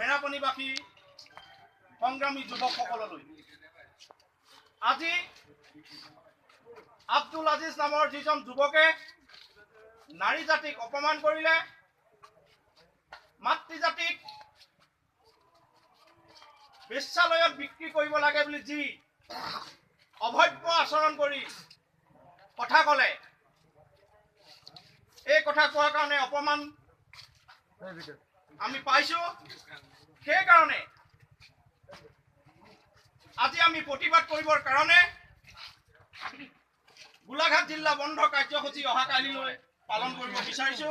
মেৰাপনীবাসী সংগ্ৰামী যুৱকসকললৈ আজি আব্দুল আজিজ নামৰ যিজন যুৱকে নাৰী জাতিক অপমান কৰিলে, মাতৃ জাতিক বেশ্যালয়ত বিক্ৰী কৰিব লাগে বুলি যি অভব্য আচৰণ কৰি কথা ক'লে, এই কথা কোৱাৰ কাৰণে অপমান আমি পাইছো। সেইকাৰণে আজি আমি প্ৰতিবাদ কৰিবৰ কাৰণে গোলাঘাট জিলা বন্ধ কাৰ্যসূচী অহা কালিলৈ পালন কৰিব বিচাৰিছো।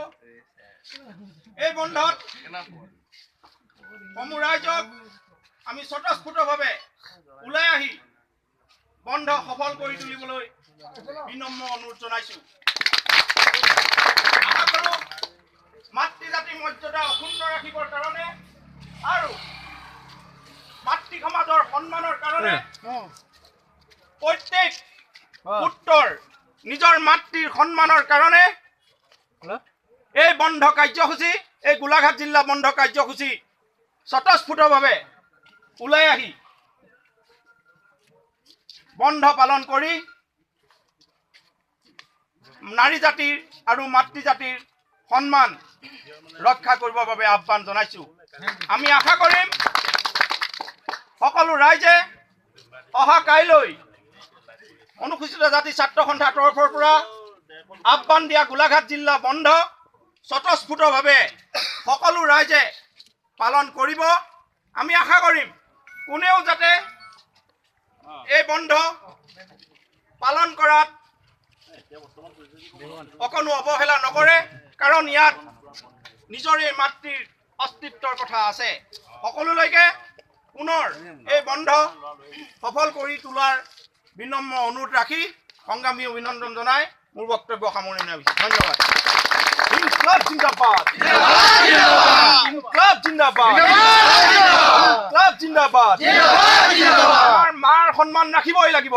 এই বন্ধত সমূহ ৰাইজক আমি স্বতঃস্ফূৰ্তভাৱে ওলাই আহি বন্ধ সফল কৰি তুলিবলৈ বিনম্ৰ অনুৰোধ জনাইছো। আশা কৰো মাতৃ জাতিৰ মৰ্যাদা অক্ষুণ্ণ ৰাখিবৰ কাৰণে আৰু মাতৃ সমাজৰ সন্মানৰ কাৰণে প্ৰত্যেক পুত্ৰৰ নিজৰ মাতৃৰ সন্মানৰ কাৰণে এই বন্ধ কাৰ্যসূচী, এই গোলাঘাট জিলা বন্ধ কাৰ্যসূচী স্বতঃস্ফূৰ্তভাৱে ওলাই আহি বন্ধ পালন কৰি নাৰী জাতিৰ আৰু মাতৃ জাতিৰ সন্মান ৰক্ষা কৰিবৰ বাবে আহ্বান জনাইছো। আমি আশা কৰিম সকলো ৰাইজে অহা কাইলৈ অনুসূচিত জাতি ছাত্ৰ সন্থাৰ তৰফৰ পৰা আহ্বান দিয়া গোলাঘাট জিলা বন্ধ স্বতঃস্ফূৰ্তভাৱে সকলো ৰাইজে পালন কৰিব। আমি আশা কৰিম কোনেও যাতে এই বন্ধ পালন কৰাত অকণো অৱহেলা নকৰে, কাৰণ ইয়াত নিজৰে মাতৃৰ অস্তিত্বৰ কথা আছে। সকলোলৈকে পুনৰ এই বন্ধ সফল কৰি তোলাৰ বিনম্ৰ অনুৰোধ ৰাখি সংগ্ৰামী অভিনন্দন জনাই মোৰ বক্তব্য সামৰণি মাৰিছো। ধন্যবাদ। ইনকলাব জিন্দাবাদ, ইনকলাব জিন্দাবাদ, ইনকলাব জিন্দাবাদ। আমাৰ মাৰ সন্মান ৰাখিবই লাগিব।